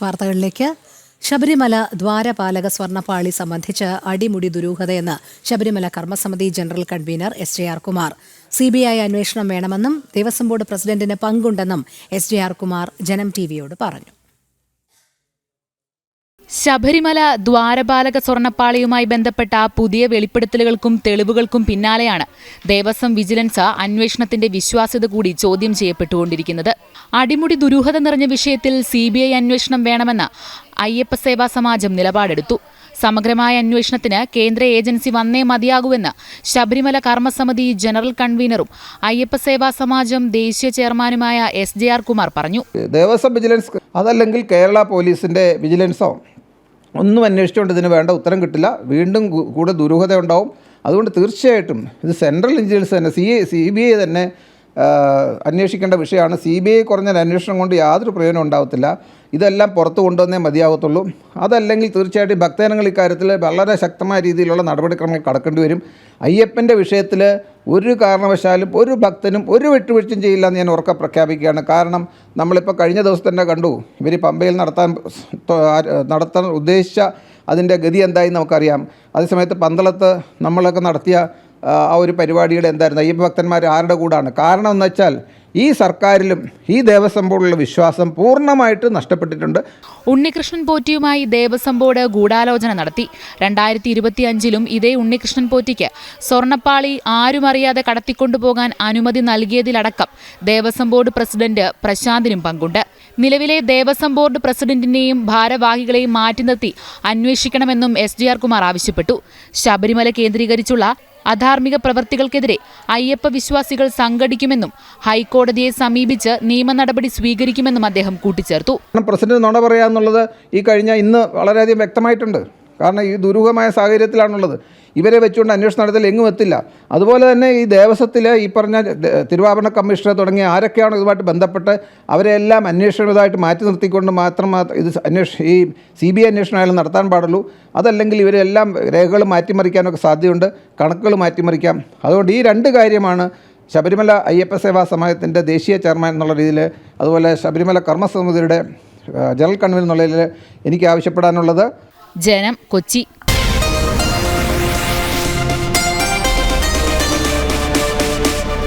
വാർത്തകളിലേക്ക്. ശബരിമല ദ്വാരപാലക സ്വർണ്ണപ്പാളി സംബന്ധിച്ച് അടിമുടി ദുരൂഹതയെന്ന് ശബരിമല കർമ്മസമിതി general convener SJR Kumar. CBI അന്വേഷണം വേണമെന്നും ദേവസ്വം ബോർഡ് പ്രസിഡന്റിന് പങ്കുണ്ടെന്നും SJR കുമാർ ജനം TVയോട് പറഞ്ഞു. ശബരിമല ദ്വാരപാലക സ്വർണ്ണപ്പാളിയുമായി ബന്ധപ്പെട്ട പുതിയ വെളിപ്പെടുത്തലുകൾക്കും തെളിവുകൾക്കും പിന്നാലെയാണ് ദേവസ്വം വിജിലൻസ് അന്വേഷണത്തിന്റെ വിശ്വാസ്യത കൂടി ചോദ്യം ചെയ്യപ്പെട്ടുകൊണ്ടിരിക്കുന്നത്. അടിമുടി ദുരൂഹത നിറഞ്ഞ വിഷയത്തിൽ CBI അന്വേഷണം വേണമെന്ന് അയ്യപ്പ സേവാ സമാജം നിലപാടെടുത്തു. സമഗ്രമായ അന്വേഷണത്തിന് കേന്ദ്ര ഏജൻസി വന്നേ മതിയാകൂവെന്ന് ശബരിമല കർമ്മസമിതി ജനറൽ കൺവീനറും അയ്യപ്പ സേവാ സമാജം ദേശീയ ചെയർമാനുമായ SJR കുമാർ പറഞ്ഞു. ദേവസ്വം വിജിലൻസ് അതല്ലെങ്കിൽ കേരള പോലീസിന്റെ വിജിലൻസോ ഒന്നും അന്വേഷിച്ചുകൊണ്ട് ഇതിന് വേണ്ട ഉത്തരം കിട്ടില്ല. വീണ്ടും കൂടുതൽ ദുരൂഹത ഉണ്ടാവും. അതുകൊണ്ട് തീർച്ചയായിട്ടും ഇത് സെൻട്രൽ ഇൻ്റലിജൻസ് തന്നെ CBI തന്നെ അന്വേഷിക്കേണ്ട വിഷയമാണ്. CBI കുറഞ്ഞ അന്വേഷണം കൊണ്ട് യാതൊരു പ്രയോജനം ഉണ്ടാകത്തില്ല. ഇതെല്ലാം പുറത്തു കൊണ്ടുവന്നേ മതിയാകത്തുള്ളൂ. അതല്ലെങ്കിൽ തീർച്ചയായിട്ടും ഭക്തജനങ്ങൾ ഇക്കാര്യത്തിൽ വളരെ ശക്തമായ രീതിയിലുള്ള നടപടിക്രമങ്ങൾ കടക്കേണ്ടി വരും. അയ്യപ്പൻ്റെ വിഷയത്തിൽ ഒരു കാരണവശാലും ഒരു ഭക്തനും ഒരു വിട്ടുവീഴ്ചയും ചെയ്യില്ല എന്ന് ഞാൻ ഉറക്കെ പ്രഖ്യാപിക്കുകയാണ്. കാരണം നമ്മളിപ്പോൾ കഴിഞ്ഞ ദിവസം തന്നെ കണ്ടു, ഇവർ പമ്പയിൽ നടത്താൻ ഉദ്ദേശിച്ച അതിൻ്റെ ഗതി എന്തായി നമുക്കറിയാം. അതേസമയത്ത് പന്തളത്ത് നമ്മളൊക്കെ നടത്തിയ ആ ഒരു പരിപാടിയുടെ എന്തായിരുന്നു, അയ്യപ്പ ഭക്തന്മാർ ആരുടെ കൂടാണ്? കാരണം എന്ന് വെച്ചാൽ ഈ സർക്കാരിലും ഈ ദേവസ്വം ബോർഡിലുള്ള വിശ്വാസം പൂർണ്ണമായിട്ട് നഷ്ടപ്പെട്ടിട്ടുണ്ട്. ഉണ്ണികൃഷ്ണൻ പോറ്റിയുമായി ദേവസ്വം ബോർഡ് ഗൂഢാലോചന നടത്തി. 2025 ഇതേ ഉണ്ണികൃഷ്ണൻ പോറ്റിക്ക് സ്വർണ്ണപ്പാളി ആരുമറിയാതെ കടത്തിക്കൊണ്ടുപോകാൻ അനുമതി നൽകിയതിലടക്കം ദേവസ്വം ബോർഡ് പ്രസിഡന്റ് പ്രശാന്തിനും പങ്കുണ്ട്. നിലവിലെ ദേവസ്വം ബോർഡ് പ്രസിഡന്റിനെയും ഭാരവാഹികളെയും മാറ്റി നിർത്തി അന്വേഷിക്കണമെന്നും SJR കുമാർ ആവശ്യപ്പെട്ടു. ശബരിമല കേന്ദ്രീകരിച്ചുള്ള അധാർമിക പ്രവൃത്തികൾക്കെതിരെ അയ്യപ്പ വിശ്വാസികൾ സംഘടിക്കുമെന്നും ഹൈക്കോടതിയെ സമീപിച്ച് നിയമ നടപടി സ്വീകരിക്കുമെന്നും അദ്ദേഹം കൂട്ടിച്ചേർത്തു. പ്രസിഡന്റ് നുണ പറയാന്നുള്ളത് ഇന്ന് വളരെയധികം വ്യക്തമായിട്ടുണ്ട്. കാരണം ഈ ദുരൂഹമായ സാഹചര്യത്തിലാണുള്ളത്. ഇവരെ വെച്ചുകൊണ്ട് അന്വേഷണം നടത്തിയാൽ എങ്ങും എത്തില്ല. അതുപോലെ തന്നെ ഈ ദേവസ്വത്തിൽ ഈ പറഞ്ഞ തിരുവാഭരണ കമ്മീഷണർ തുടങ്ങിയ ആരൊക്കെയാണോ ഇതുമായിട്ട് ബന്ധപ്പെട്ട് അവരെല്ലാം അന്വേഷണമായിട്ട് മാറ്റി നിർത്തിക്കൊണ്ട് മാത്രം ഇത് ഈ CBI അന്വേഷണം നടത്താൻ പാടുള്ളൂ. അതല്ലെങ്കിൽ ഇവരെല്ലാം രേഖകൾ മാറ്റിമറിക്കാനൊക്കെ സാധ്യതയുണ്ട്, കണക്കുകൾ മാറ്റിമറിക്കാം. അതുകൊണ്ട് ഈ രണ്ട് കാര്യമാണ് ശബരിമല അയ്യപ്പ സേവാ സമാജത്തിൻ്റെ ദേശീയ ചെയർമാൻ എന്നുള്ള രീതിയിൽ, അതുപോലെ ശബരിമല കർമ്മസമിതിയുടെ ജനറൽ കൺവീനർ എന്നുള്ള രീതിയിൽ എനിക്ക് ആവശ്യപ്പെടാനുള്ളത്. ജനം, കൊച്ചി.